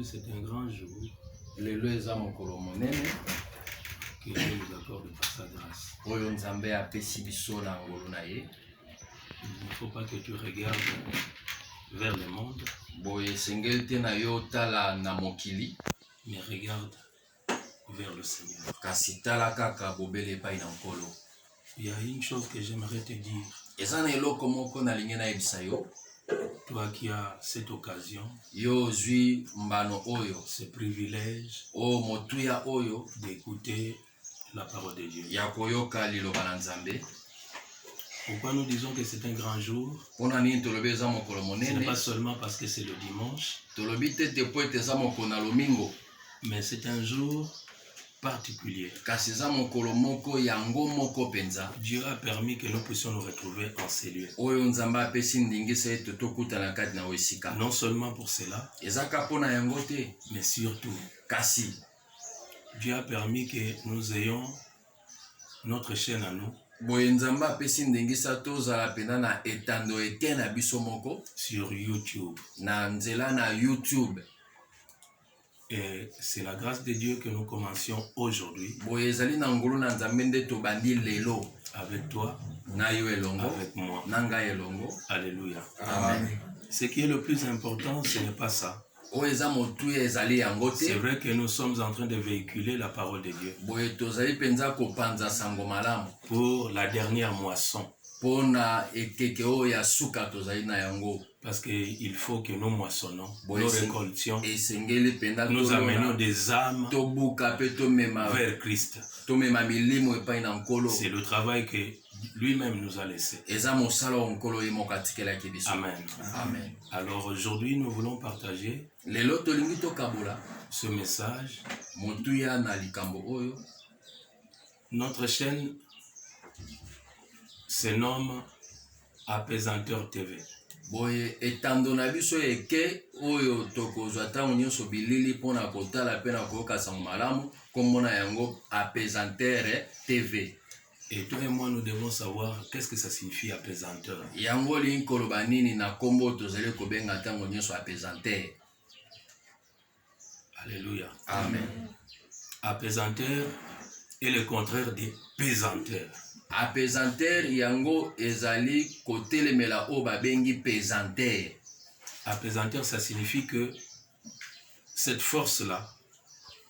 Aujourd'hui, c'est un grand jour. Lelo eza mokolo monene que Dieu nous accorde par sa grâce. oyo Nzambe apesi biso na ngolu na ye. Il ne faut pas que tu regardes vers le monde, Boye esengeli te na yo tala na mokili, mais regarde vers le Seigneur. kasi tala kaka bobele epai na nkolo. Il y a une chose que j'aimerais te dire. Eza na eloko moko nalingi nayebisa yo. Toi qui as cette occasion, Yo ozwi mbano oyo, ce privilège o motuya oyo d'écouter la parole de Dieu. ya koyoka liloba na Nzambe. Pourquoi nous disons que c'est un grand jour? Mpona nini tolobi eza mokolo Ce n'est monene? pas seulement parce que c'est le dimanche, Tolobi tete po ete eza mokolo na lomingo, mais c'est un jour particulier. kasi eza mokolo moko yango moko penza Dieu a permis que nous puissions nous retrouver en ces lieux. oyo Nzambe apesi ndingisa ete tokutana kati na esika. Non seulement pour cela, Ezaka mpona yango te, mais surtout, kasi Dieu a permis que nous ayons notre chaîne à nous boye Nzambe apesi ndingisa tozala pena na etando ete na biso moko sur YouTube. na nzela na YouTube. Et c'est la grâce de Dieu que nous commencions aujourd'hui Boye ezali na ngulu na Nzambe nde tobandi lelo avec toi, na yo elongo avec moi. na ngai elongo. Alléluia. Amen. Ce qui est le plus important, ce n'est pas ça. Oyo eza motuya ezali yango C'est te. vrai que nous sommes en train de véhiculer la parole de Dieu Boye tozali penza kopanza sango malamu pour la dernière moisson. mpona ekeke oyo ya suka tozali na yango. Parce qu'il faut que nous moissonnons, Bon, nous et c'est- récoltions, esengeli penza nous amenons tolona des âmes tobuka mpe tomema Christ. milimo epai na nkolo. C'est le travail que lui-même nous a laissé. Eza mosala oyo nkolo ye moko atikelaki biso. Amen. Amen. Alors aujourd'hui, nous voulons partager Lelo tolingi tokabola ce message. motuya na likambo oyo. Notre chaîne se nomme Apaisanteur TV. Boye etando na biso eke oyo tokozwa ntango nyonso bilili mpona kotala mpe na koyoka sango malamu, kombo na yango Apaisanteur TV. Et toi et moi, nous devons savoir qu'est-ce que ça signifie apaisanteur. Yango olingi koloba nini na kombo oyo tozali kobenga ntango nyonso Apaisanteur. Alléluia. Amen. Apaisanteur est le contraire de pesanteur. Apaisanteur yango ezali kotelemela oyo babengi pesanteur. Apaisanteur, ça signifie que cette force-là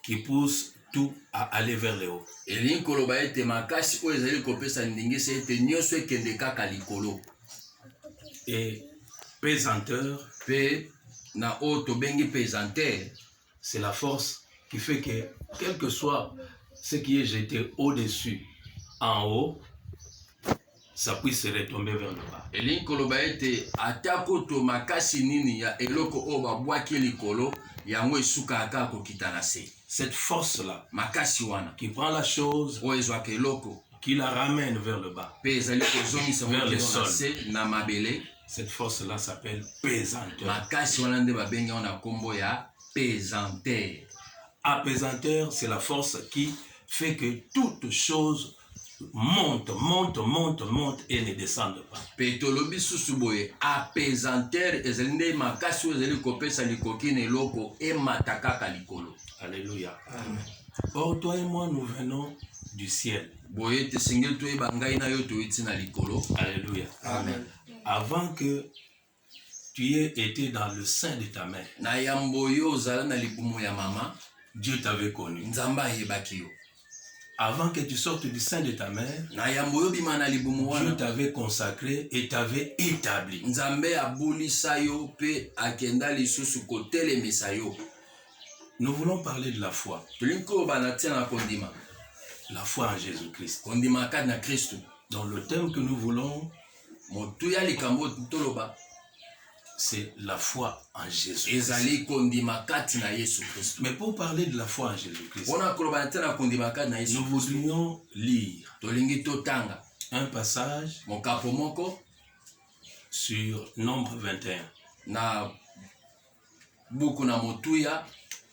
qui pousse tout à aller vers le haut. Elingi koloba ete makasi oyo ezali kopesa ndingisa ete nyonso ekende kaka likolo. Et pesanteur, Mpe na oyo tobengi pesanteur, c'est la force qui fait que, quel que soit ce qui est jeté au-dessus, en haut, ça puisse retomber vers le bas. elingi koloba ete atako to makasi nini ya eloko oyo babwaki likolo yango esukaka kaka kokita na se. Cette force-là, Makasi wana qui prend la chose, oyo ezwaka eloko qui la ramène vers le bas, mpe ezali kozongisa Vers le ngo na sol. se na mabele. cette force-là s'appelle pesanteur. Makasi wana nde babengi yango na kombo ya pesanteur. Apaisanteur, c'est la force qui fait que toute chose monte et ne descende pas. Mpe tolobi susu boye apesanteur ezali nde makasi oyo ezali kopesa likoki na eloko emata kaka likolo. Alléluia. Or, toi et moi, nous venons du ciel. Boye tesengeli toyeba ngai na yo toyiti na likolo. Alléluia. Amen. Avant que tu aies été dans le sein de ta mère, Na yambo yo ozala na libumu ya mama, Dieu t'avait connu. Nzambe ayebaki yo. Avant que tu sortes du sein de ta mère, Na yambo yo bima na libumu Dieu wana, t'avait consacré et t'avait établi. Nzambe abulisa yo mpe akenda lisusu kotelemisa yo. Nous voulons parler de la foi. Tolingi koloba na tia na kondima. La foi en Jésus-Christ. Kondima kati na Kristu. Donc le thème que nous voulons, Motuya likambo toloba c'est la foi en Jésus. ezali kondima kati na Yesu Kristu. Mais pour parler de la foi en Jésus-Christ, Mpona koloba na tia na kondima kati na Yesu nous Kristu, voudrions lire tolingi totanga un passage mokapo moko sur Nombre 21. na buku na motuya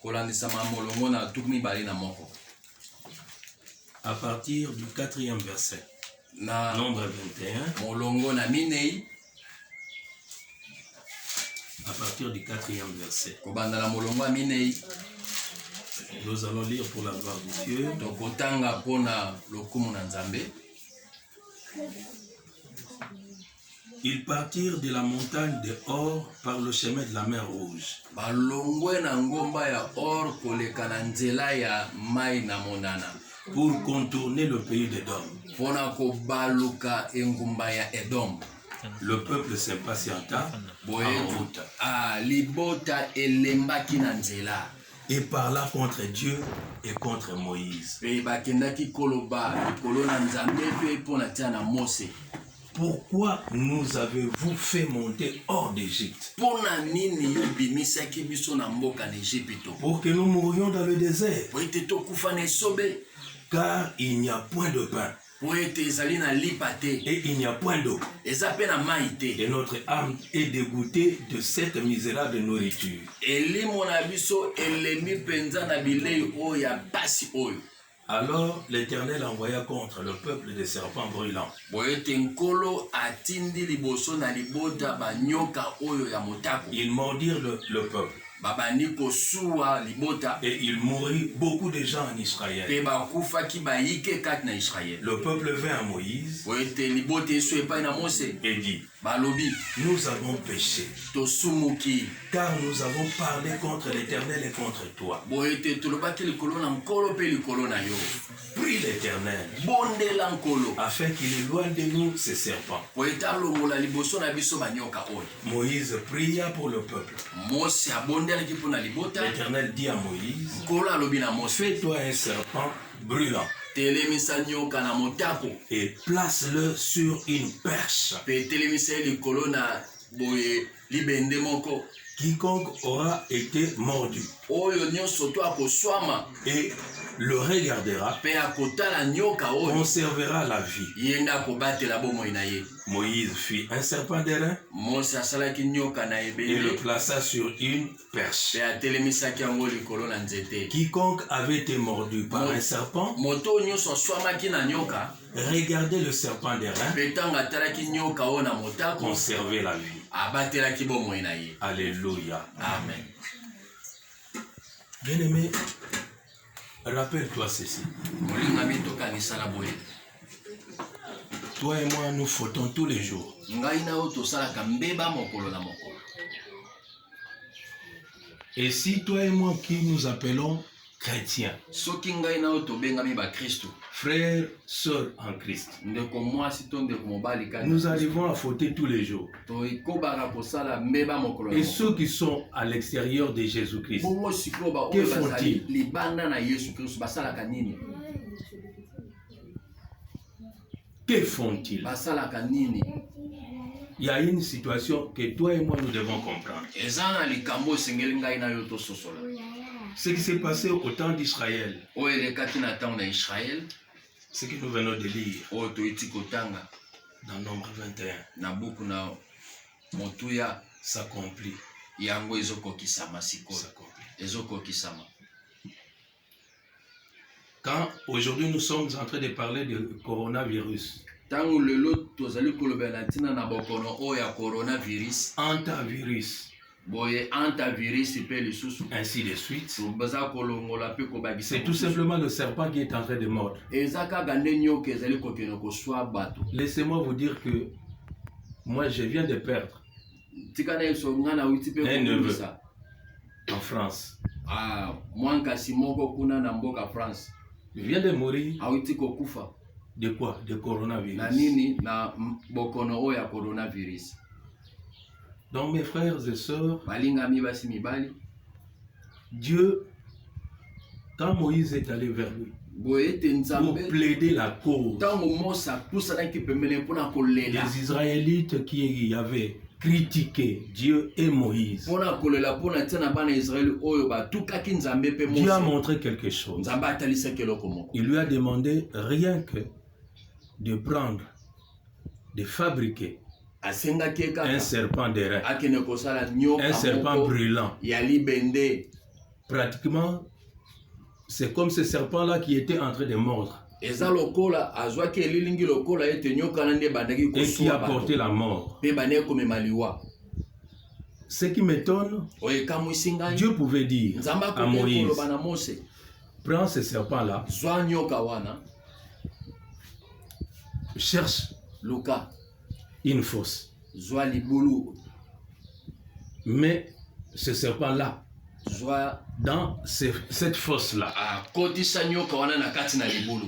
kolandisama molongo na tuku mibale na moko. À partir du 4e verset. Na Nombre 21. molongo na minei à partir du 4e verset. kobanda na molongo ya minei Nous allons lire pour la gloire de Dieu. tokotanga mpona lokumu na nzambe. Ils partirent de la montagne de Hor par le chemin de la mer Rouge. balongwe na ngomba ya Or koleka na nzela ya mai na monana Pour contourner le pays d'Édom. mpona kobaluka engumba ya Edom. Le peuple s'impatienta en route libota elembaki na nzela et parla contre Dieu et contre Moïse. mpe bakendaki koloba likolo na nzambe mpe mpona tia na Mose. Pourquoi nous avez-vous fait monter hors d'Égypte? mpona nini yo bimisaki biso na mboka na Ejipito? Pour que nous mourions dans le désert. po ete tokufa na esobe, Car il n'y a point de pain po ete ezali na lipa te, et il n'y a point d'eau. eza mpe na mai te. Et notre âme est dégoûtée de cette misérable nourriture. elimo na biso elemi mpenza na bilei oyo ya pasi oyo. Alors l'Éternel envoya contre le peuple des serpents brûlants. po ete nkolo atindi liboso na libota banyoka oyo ya motako. Ils mordirent le peuple. babandi kosuwa libota Et il mourut beaucoup de gens en mpe Israël. bakufaki bayike kati na Israele. Le peuple vint à Moïse po ete libota eso epai na Mose et dit, balobi nous avons péché, tosumuki car nous avons parlé contre l'Éternel et contre toi. po ete tolobaki likolo na nkolo mpe likolo na yo. Prie l'Éternel, bondela nkolo afin qu'il éloigne de nous ces serpents. po ete alongola liboso na biso banyoka oyo. Moïse pria pour le peuple. Mose abondelaki mpo na libota. L'Éternel dit à Moïse, nkolo alobi na Mose, fais-toi un serpent brûlant telemisa nyoka na motako et place-le sur une perche. mpe telemisa ye likolo na boye libende moko. Quiconque aura été mordu oyo nyonso to akoswama et le regardera mpe akotala nyoka oyo conservera la vie. ye nde akobatela bomoi na ye. Moïse fit un serpent d'airain Mose asalaki nyoka na et le ebele plaça sur une perche. mpe atelemisaki yango likolo na nzete. Quiconque avait été mordu par un serpent moto oyo nyonso aswamaki na nyoka regardait le serpent d'airain mpe ntango atalaki nyoka oyo na motako conserver la vie. abatelaki bomoi na ye. Alléluia. Amen. Bien-aimé, rappelle-toi ceci. molingami tokanisana boye, Toi et moi, nous fautons tous les jours. ngai na oyo tosalaka mbeba mokolo na mokolo. Et si toi et moi qui nous appelons chrétiens, soki ngai na oyo tobengami bakristu, frères, sœurs en Christ, ndeko mwasi to ndeko mobali kaka, nous arrivons à fauter tous les jours. toikobaka kosala mbeba mokolo na Et mokolo. ceux qui sont à l'extérieur de Jésus-Christ, bongo sikoyo Que baoyo bazali font-ils? libanda na yesu kristu basalaka nini? que font-ils? basalaka nini? Il y a une situation que toi et moi nous devons comprendre. eza na likambo esengeli ngai na yo tososola. Ce qui s'est passé au temps d'Israël, oyo elekaki na ntango na Israele, ce que nous venons de lire oyo toiti kotanga dans Nombre 21, na buku na motuya, s'accomplit. yango ezokokisama sikoyo, S'accomplit. ezokokisama. Quand aujourd'hui nous sommes en train de parler du coronavirus, ntango lelo tozali kolobela ntina na bokono oyo ya coronavirus, antivirus, boye antivirus mpe lisusu, ainsi de suite, tobaza kolongola mpe kobakisa c'est tout simplement le serpent qui est en train de mordre. eza kaka nde nyoka ezali kokende koswa bato. Laissez-moi vous dire que moi je viens de perdre tika na yeso nga na witi mpe Un neveu. kokumisa en France. mwankasi moko kuna na mboka France Je viens de mourir awiti kokufa de quoi? De na coronavirus. nini? Na bokono oyo ya coronavirus. Donc mes frères et sœurs, balingami basi mibali, Dieu, quand Moïse est allé vers lui boye ete pour nzambe plaider la cause ntango Mose apusanaki pembeni mpona kolela, des Israélites qui avaient critiqué Dieu et Moïse, mpona kolela mpona tia na bana Israeli oyo batukaki nzambe mpe Dieu a Mose, montré quelque chose. nzambe atalisaki eloko moko. Il lui a demandé rien que de prendre, de fabriquer asengaki ye un kaka serpent d'airain, akende kosala un nyoka serpent moko brûlant. ya libende. Pratiquement, c'est comme ce serpent-là qui était en train de mordre eza lokola azwaki elilingi lokola ete nyoka na nde bandaki et qui kosuwa a porté bato la mort. mpe bane komema liwa. Ce qui m'étonne, oyo ekamwisi ngai Dieu pouvait dire nzambe à akoki Moïse, koloba na Mose prends ce serpent-là, zwa nyoka wana cherche luka une fosse. zwa libulu Mais ce serpent-là, zwa dans cette fosse-là, akotisa nyoka wana na kati na libulu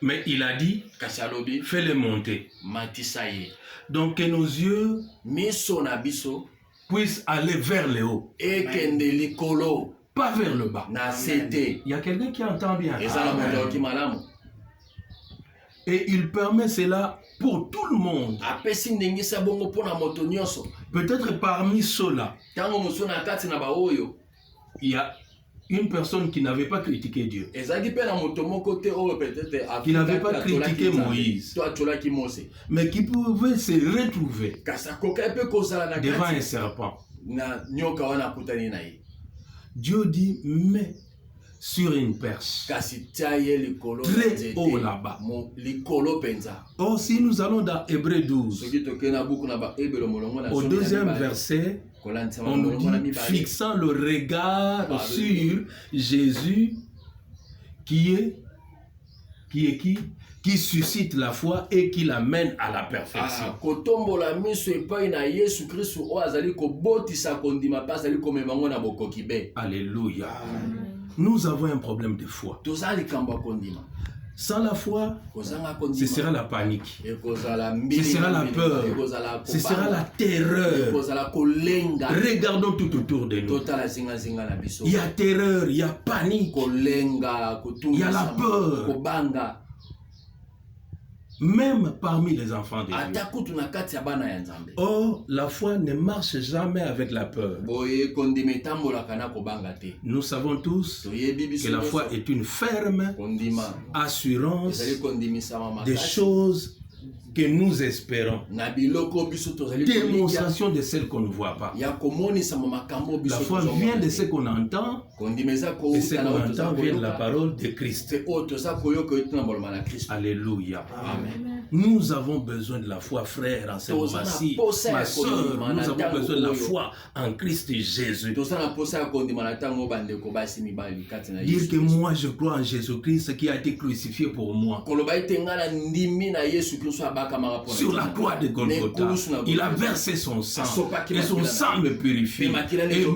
mais il a dit, kasi alobi fais-le monter. matisa ye Donc que nos yeux miso na biso puissent aller vers le haut, ekende likolo pas vers le bas. na sete Il y a quelqu'un qui entend bien. eza na moto ayoki malamu Et il permet cela pour tout le monde. apesi ndengisa bongo mpo na moto nyonso Peut-être parmi ceux-là, ntango mosusu na kati na baoyo il y a une personne qui n'avait pas critiqué Dieu, ezalaki mpe na moto moko te oyo peut-être qui n'avait pas critiqué Moïse, to atolaki Mose mais qui pouvait se retrouver kasi akokaki mpe kozala na devant un kati serpent. na nyoka wana akutani na ye Dieu dit, mets sur une perche, kasi tia ye likolo na très nzete, haut là-bas. likolo mpenza Or, si nous allons dans Hébreu 12, soki tokei na buku na baebelo molongo na au zomi na deuxième mibale, verset, kolandisa on nous molongo na dit, mibale fixant le regard Ah, sur Jésus, qui suscite la foi et qui l'amène à la perfection. kotombola miso epai na Yesu Kristu oyo azali kobotisa kondima mpe azali komema ngo na bokoki be Alléluia. Nous avons un problème de foi. toza likambo ya kondima Sans la foi, kozanga ce sera kondima la panique, ekozala ce sera la mbili peur, ekozala ce sera la kobanga terreur. ekozala kolenga Regardons tout autour de nous. totala zingazinga na biso Il y a terreur, il y a panique, kolenga il y a la peur. kobanga même parmi les enfants de Dieu. ata kutu na kati ya bana ya nzambe Or, la foi ne marche jamais avec la peur. boye kondima etambolaka na kobanga te Nous savons tous toyebi que biso la foi nyonso, est une ferme kondima assurance ezali kondimisama des makasi choses que nous espérons. na biloko biso tozali komikia Démonstration de celles qu'on ne voit pas. ya komonisama makambo biso La foi tozomona vient de te. ce qu'on entend, kondima eza et ce kouta na qu'on oyo toza entend vient de la koyoka parole de Christ. mpe oyo toza koyoka oyo tina boloma na kristo Alléluia. amen Nous avons besoin de la foi, frère, en ce moment-ci. Ma soeur, nous avons besoin de la foi en Christ Jésus. toza na mposa ya kondima na ntango bandeko basi mibali kati na Dire Yesu que Kristo. moi je crois en Jésus-Christ qui a été crucifié pour moi. koloba ete ngai na ndimi na yesu kristo abakamaka mpona Sur la croix de Golgotha, il a versé son sang et son sang me purifie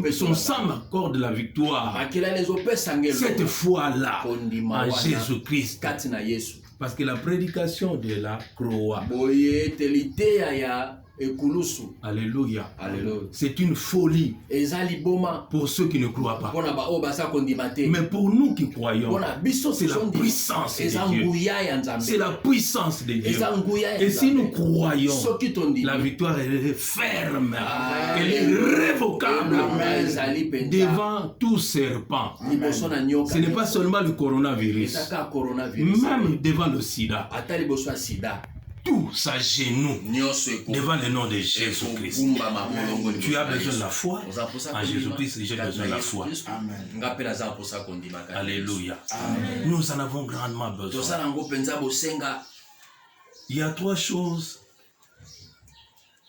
et son sang m'accorde la victoire. makila ezopesa ngelo Cette foi-là kondima en wana Jésus-Christ. kati na yesu Parce que la prédication de la croix, boye eteli teya ya ekulusu alléluia, Alléluia. c'est une folie eza liboma pour ceux qui ne croient pas. mpona baoyo baza kondima te Mais pour nous qui croyons, mpona biso c'est la tozondima puissance eza de Dieu. nguya ya C'est nzambe la puissance de Dieu. eza nguya ya Et si nous nzambe croyons, soki la tondimi victoire elle est ferme, Ah, elle est irrévocable ezali mpenza devant tout serpent. liboso na nyoka Ce n'est pas seulement le coronavirus, ezaka coronavirus même devant le sida, ata liboso ya sida tout s'agenouille nyonso devant le nom de Jésus-Christ. ekobumbama molongo Tu as besoin de la foi oza mposa en Jésus-Christ, j'ai besoin de la foi. nga mpe naza mposa kondima kati na Yesu. Alléluia. Nous en avons grandement besoin. toza nango mpenza bosenga Il y a trois choses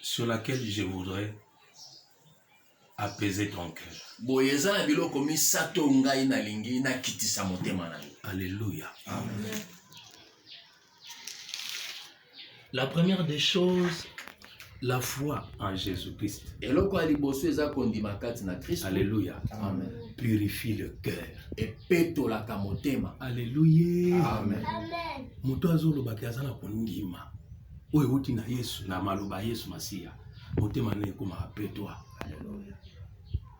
sur lesquelles je voudrais apaiser ton cœur. boye eza na biloko misato ngai nalingi nakitisa motema na yo Alléluia. La première des choses, la foi en Jésus-Christ. eloko ya liboso eza kondima kati na kristo Alléluia. amen Purifie le cœur. epetolaka motema Alléluia. amen Moto azolobaki aza na kondima oyo euti na Yesu na maloba ya Yesu Masiya. Motema na ekomaka petwa.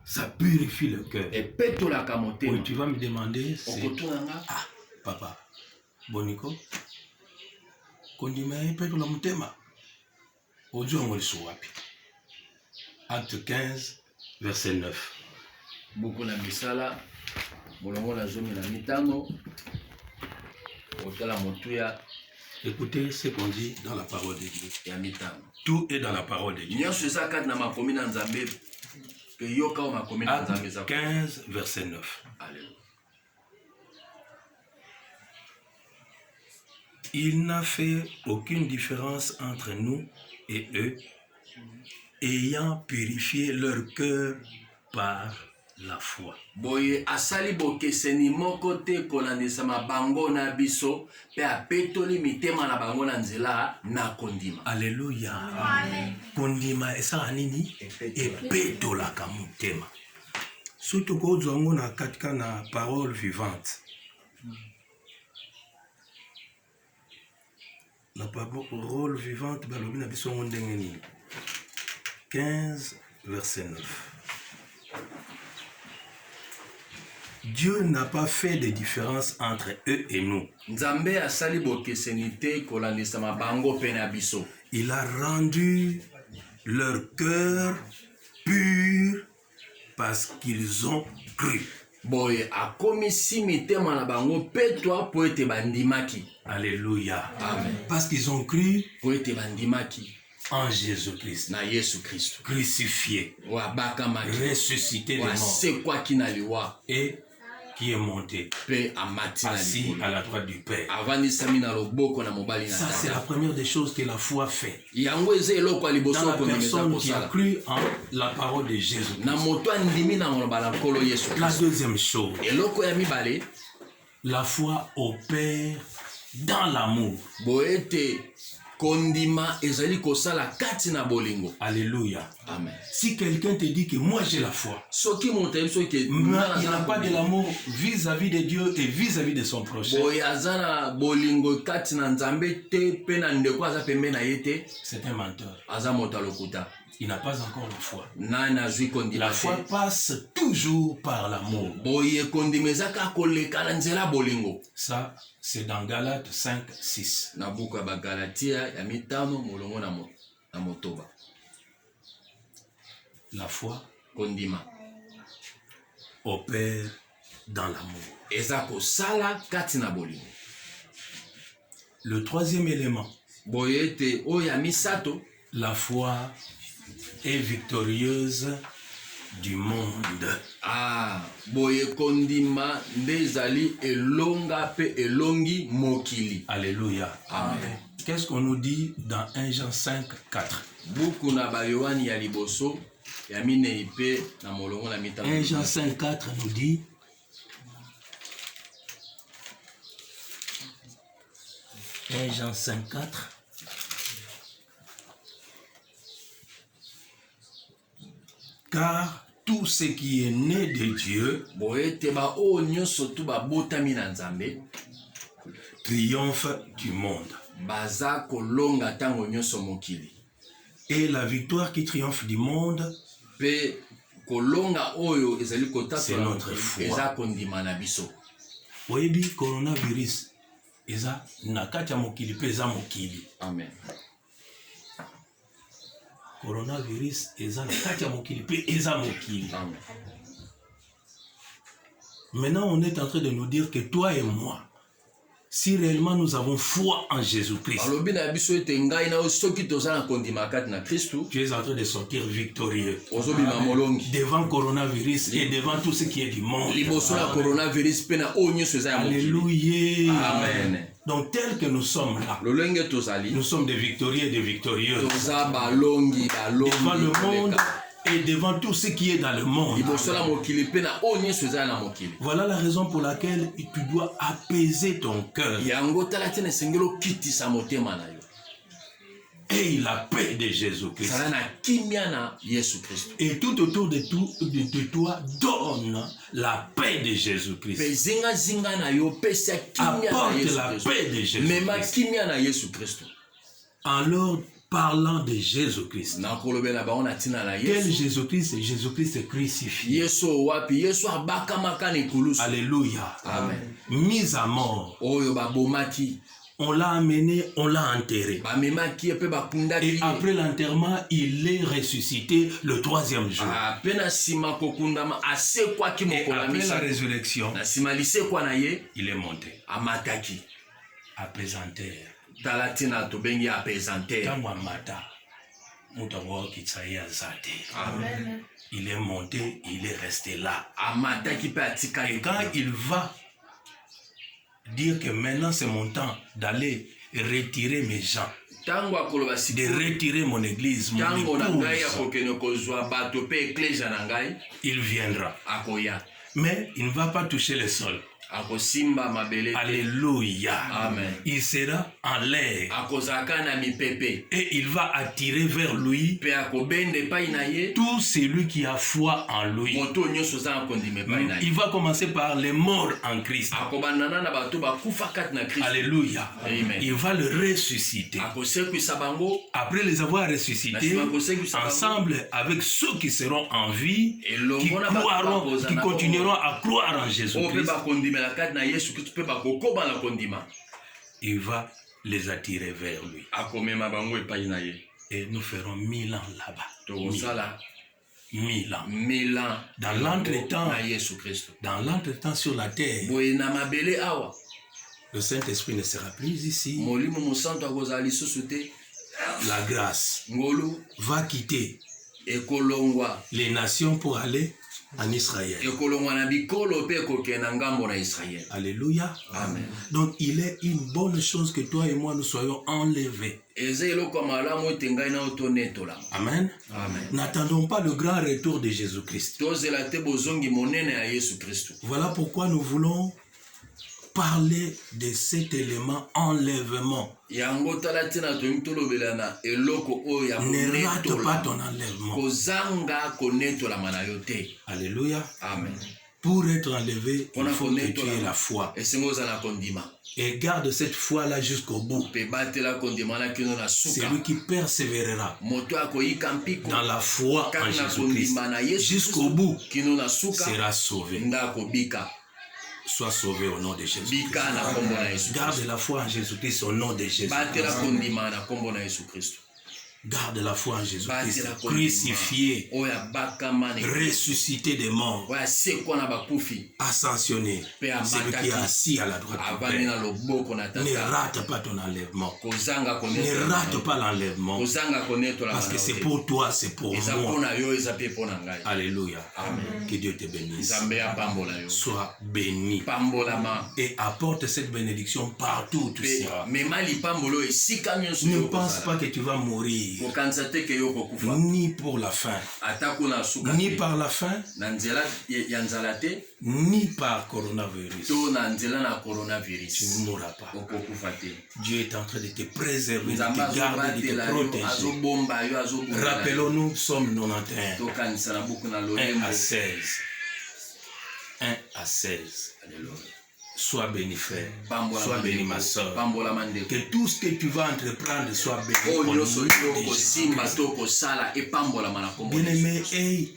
Ça purifie le cœur. epetolaka Oui, motema tu vas me demander, c'est... okotuna nga Ah, papa, boniko, kondima epetola motema. Ojo ngoliso wapi. Acte 15, verset 9. buku na misala molongo na 15 otala motuya Écoutez ce qu'on dit dans la parole de Dieu. ya mitano Tout est dans la parole de Dieu. nyonso eza kati na makomi na nzambe ke yoka o makomi na nzambe Acte eza 15, verset 9. Alléluia. Il n'a fait aucune différence entre nous et eux, ayant purifié leur cœur par la foi. Boye asali bokeseni moko te kolandisa mabango na biso pe apetoli mitema na bango na nzela na kondima. Alléluia. Amen. Kondima esa nini? Epetolaka motema. Surtout kozwa ngo na katika na parole vivante. La parole vivante balobi na biso ndenge nini? 15 verset 9. Dieu n'a pas fait de différence entre eux et nous. Nzambe asali bokeseni te kolandisa mabango pe na biso. Il a rendu leur cœur pur parce qu'ils ont cru. Boye akomisi mitema na bango petwa po ete bandimaki. Alléluia. Amen. Parce qu'ils ont cru Po ete bandimaki en Jésus-Christ. na Yesu Kristo. Crucifié, Wabakamaki. ressuscité des morts Wasekwaki na liwa et qui est monté, pe amati na assis likolo. à la droite du Père. Avandisami na loboko na mobali na Ça, c'est la tata. première des choses que la foi fait. Yango eza eloko ya liboso Dans la okondimisa personne qui a kosala. cru en la parole de Jésus. Na moto andimi na moloba na nkolo Yesu La Kristo. deuxième chose, Eloko ya mibale la foi opère dans l'amour. boete kondima ezali kosala kati na bolingo. Alléluia. Amen. Si quelqu'un te dit que moi j'ai la foi, Soki moto yebiso ke mais il n'a pas de l'amour vis-à-vis de Dieu et vis-à-vis de son prochain, boye aza na bolingo kati na Nzambe te pe na ndeko aza pembe na ye te, c'est un menteur. aza moto alokuta. Il n'a pas encore la foi. Nani azwi kondima La foi te. passe toujours par l'amour. Boye kondima ezaka koleka na nzela bolingo. Ça, c'est dans Galates 5, 6. Na buku ya bagalatia ya mitano molongo na motoba. La foi Kondima opère dans l'amour. eza kosala kati na bolingo. Le troisième élément, Boye ete oyo ya misato, la foi est victorieuse du monde. boye kondima nde ezali elonga pe elongi mokili. Alléluia. Amen. Qu'est-ce qu'on nous dit dans 1 Jean 5, 4? Buku na bayoani ya liboso ya minei pe na molongo na mitano. 1 Jean 5, 4 nous dit: « 1 Jean 5, 4 car tout ce qui est né de Dieu boye te ba oyo nyonso tu babotami na Nzambe triomphe du monde. baza kolonga ntango nyonso mokili. Et la victoire qui triomphe du monde, Pe kolonga oyo ezali C'est kotatola notre mokili, foi. eza kondima na biso. oyebi coronavirus eza na kati ya mokili pe eza mokili. Amen. Coronavirus eza na kati ya mokili pe eza mokili. Amen. Maintenant, on est en train de nous dire que toi et moi, si réellement nous avons foi en Jésus-Christ, Alobi na biso ete ngai na yo soki toza na kondima kati na Kristu, tu es en train de sortir victorieux ozobima molongi. devant coronavirus et devant tout ce qui est du monde. Liboso ya coronavirus pe na oyo nyonso eza ya mokili. Alléluia. Amen. Donc tel que nous sommes là, Lolenge tozali, nous sommes des victorieux et des victorieuses toza balongi, devant le balongi. monde et devant tout ce qui est dans le monde. Liboso la mokili pe na oyo nyonso eza na mokili. Voilà la raison pour laquelle tu dois apaiser ton cœur. Yango tala tena esengeli okitisa motema na yo. Et la paix de Jésus-Christ. Zala na kimia na Yesu Kristo. Et tout autour de toi, donne la paix de Pe Jésus-Christ. zinga zinga na yo pesa kimia na Apporte Yesu la Kristo. paix de Mema Jésus-Christ. kimia na Yesu Kristo. En leur parlant de Jésus-Christ. Na kolobela bango na tina na Quel Yesu. Jésus-Christ? Jésus-Christ crucifié. Yesu wapi? Yesu abakamaka na ekulusu. Alléluia. Amen. Mis à mort. Oyo babomaki, On l'a amené, on l'a enterré. bamemaki pe bakundaki. Et après l'enterrement, il est ressuscité le troisième jour. Pe na sima kokundama asekwaki Et mokolo ya après la misato. résurrection, Na sima lisekwa na ye il est monté. amataki. Apaisanteur. Tala tina tobengi apaisanteur. Tango amata, mutu yango akokitisa ye aza te. Amen. Il est monté, il est resté là. Amataki pe atika Et ye. quand il va dire que maintenant c'est mon temps d'aller retirer mes gens, tango akoloba de sikoyo retirer mon église, mon tango na ngai ya épouse, kokende kozwa bato mpe eklesia na ngai il viendra. akoya Mais il ne va pas toucher le sol. akosimba mabele te. Alléluia. Amen. Il sera en l'air. akozalaka na mipepe Et il va attirer vers lui mpe akobenda epai na ye tout celui qui a foi en lui. moto nyonso oza na kondima epai na ye Il va commencer par les morts en Christ. akobandana na bato bakufa kati na kristo Alléluia. Amen. Il va le ressusciter. akosekwisa bango Après les avoir ressuscités, ensemble avec ceux qui seront en vie, qui croiront, qui continueront à croire en oyo mpe Jésus-Christ, bakondimela kati na yesu kristo mpe bakokoba na kondima il va les attirer vers lui. akomema bango epai na ye Et nous ferons 1000 ans là-bas. tokosala 1000 ans. 1000 ans Dans l'entretemps, na yesu kristo dans l'entretemps sur la terre, boye na mabele awa le Saint-Esprit ne sera plus ici. molimo mosantu akozala lisusu te La grâce ngolu va quitter ekolongwa les nations pour aller en Israël. ekolongwa na bikolo mpe ekokende na ngambo na israele Alléluia. Amen. Donc il est une bonne chose que toi et moi nous soyons enlevés. eza eloko ya malamu ete ngai na yo tonetolama Amen. amen N'attendons pas le grand retour de Jésus-Christ. tozela te bozongi monene ya yesu kristo Voilà pourquoi nous voulons parler de cet élément enlèvement. yango tala te na toyingi tolobela na eloko oyo ya Ne rate pas konetola ton enlèvement. kozanga konetolama na yo te Alléluia. amen Pour être enlevé, il mpona faut que tu aies la foi. esengi ozala na kondima Et garde cette foi-là jusqu'au bout. mpe batela kondima na kino na suka Celui qui persévérera moto akoyika mpiko dans la foi en kaka na Jésus-Christ kondima na yesu jusqu'au bout kino na suka sera sauvé. nde akobika Sois sauvé au nom de Jésus. bika na kombo na yesu Garde la foi en Jésus-Christ au nom de Jésus. batela kondima na kombo na yesu kristo Garde la foi en Jésus-Christ. batela kondima Crucifié, oyo abakama na ressuscité des morts, oyo asekwa na bakufi ascensionné. Celui qui est assis à la droite du avandi na Père. loboko na Ne tata rate pas ton enlèvement. kozanga Ne rate pas l'enlèvement. kozanga konetola Parce que c'est pour toi, c'est pour eza moi. mpona yo eza mpe mpona ngai Alléluia. Amen. Que Dieu te bénisse. nzambe apambola yo Sois béni. pambolama Et apporte cette bénédiction partout où tu mpe seras. mema lipambolo esika nyonso Ne yo pense kozala pas que tu vas mourir. kokanisa te ke yo kokufa Ni pour la faim, ata kuna suka ni te par la faim, na nzela ya nzala te ni par coronavirus. to na nzela na Tu coronavirus ne mourras pas. okokufa te Dieu est en train de te préserver, de nzambe te garder, de azobatela te yo protéger. azobomba yo azobomba Rappelons-nous, Psaume 91, tokanisa na buku na 1 lolembo à 16. 1 à 16. Alléluia. Sois béni, frère. Pambola Sois béni, mandeko, ma soeur. pambola mandeko Que tout ce que tu vas entreprendre soit béni. oyo au nom nyonso de yo Jésus-Christ. kosimba to kosala epambolama na kombo na Yesu. Bien-aimé, aie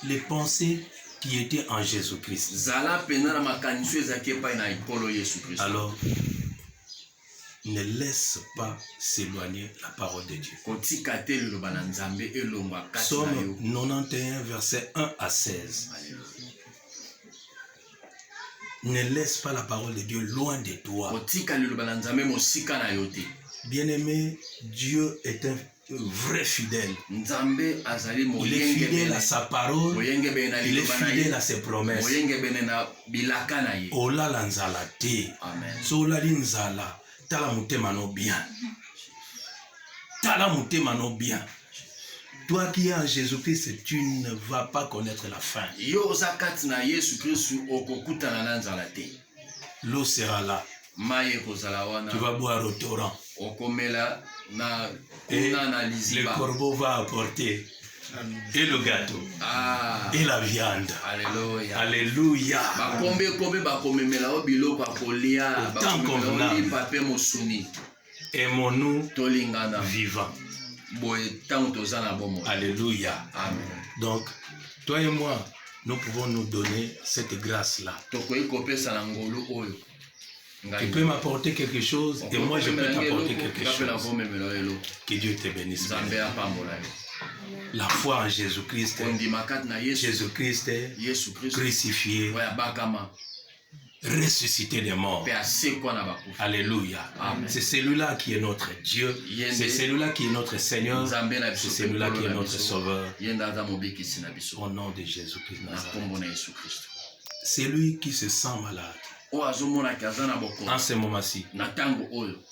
les pensées qui étaient en Jésus-Christ. zala mpenza na makanisi ezalaki epai na ekolo yesu kristo Alors, ne laisse pas s'éloigner la parole de Dieu. kotika te liloba na nzambe elongwa kati na Psaume yo 91, verset 1 à 16. Alléluia. Ne laisse pas la parole de Dieu loin de toi. kotika liloba na nzambe mosika na yo te Bien-aimé, Dieu est un vrai fidèle. nzambe azali Il est fidèle à sa parole. moyengebene na Il est liloba na fidèle ye à ses promesses. moyengebene na bilaka na ye Olala nzala te. amen So olali nzala, tala motema no bien. Tala motema no bien. Toi qui es en Jésus-Christ, tu ne vas pas connaître la faim. yo oza kati na yesu kristu okokutana na nzala te L'eau sera là. mai ekozala Tu wana vas boire au torrent. okomela na Et kuna na le liziba corbeau va apporter et le gâteau ah et la viande. Alléluia. Alléluia. bakombe bakomemela o biloko ya kolia Tant bakomemela convenable. lipa mpe mosuni Aimons-nous tolingana vivants. boye ntango toza na bomoi Alléluia. amen Donc, toi et moi, nous pouvons nous donner cette grâce-là. tokoki kopesa na ngolu oyo Tu peux m'apporter quelque chose et moi je peux t'apporter quelque chose. nakomemela eloko Que Dieu te bénisse. nzambe apambola yo La foi en Jésus-Christ. kondima kati na yesu Jésus-Christ yesu kristu crucifié, oyo abakama ressuscité des morts. mpe asekwa na bakufi Alléluia. Amen. C'est celui-là qui est notre Dieu. C'est celui-là qui est notre Seigneur. nzambe na C'est biso celui-là qui est na notre biso Sauveur. ye nde aza mobikisi na biso Au nom de Jésus-Christ na Nazareth. nkombo na yesu kristu Celui qui se sent malade, en ce moment-ci,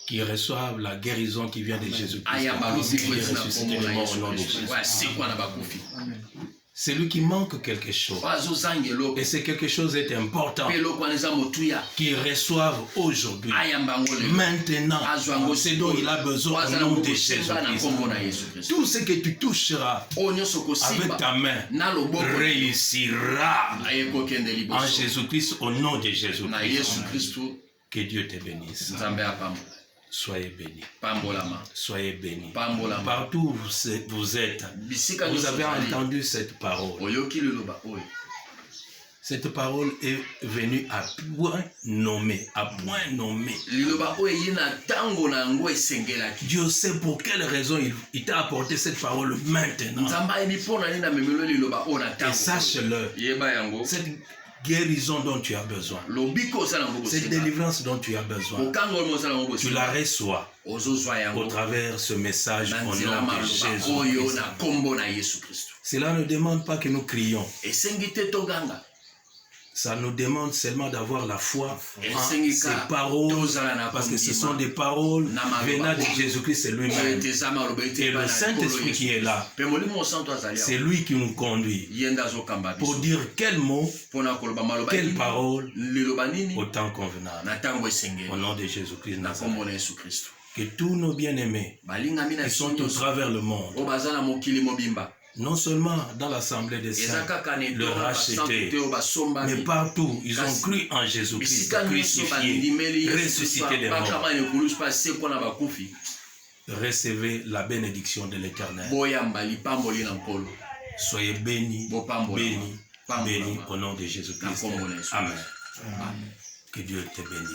qui reçoivent la guérison qui vient de Jésus-Christ, qui est ressuscité de mort au nom de Jésus. C'est lui qui manque quelque chose. Et c'est quelque chose est important. Qui reçoivent aujourd'hui, maintenant, ce dont il a besoin au nom de Jésus-Christ. Tout ce que tu toucheras avec ta main réussira en Jésus-Christ, au nom de Jésus-Christ. Que Dieu te bénisse. Soyez bénis. Soyez bénis. Partout où vous êtes, vous avez entendu cette parole. Cette parole est venue à point nommé. Dieu sait pour quelle raison il t'a apporté cette parole maintenant. Et sache-le, cette guérison dont tu as besoin, cette délivrance dont tu as besoin, tu la reçois au travers de ce message au nom de Jésus-Christ. Cela ne demande pas que nous crions. Ça nous demande seulement d'avoir la foi en ces paroles, parce que ce sont des paroles venant de Jésus-Christ lui-même. Et le Saint-Esprit qui est là, c'est lui qui nous conduit pour dire quel mot, quelle parole, au temps convenable. Au nom de Jésus-Christ. Que tous nos bien-aimés qui sont au travers le monde, non seulement dans l'assemblée des saints, le racheté, mais partout, ils ont cru en Jésus-Christ, crucifié, ressuscité des morts. Recevez la bénédiction de l'Éternel. Soyez bénis, bénis, bénis au nom de Jésus-Christ. Amen. Que Dieu te bénisse.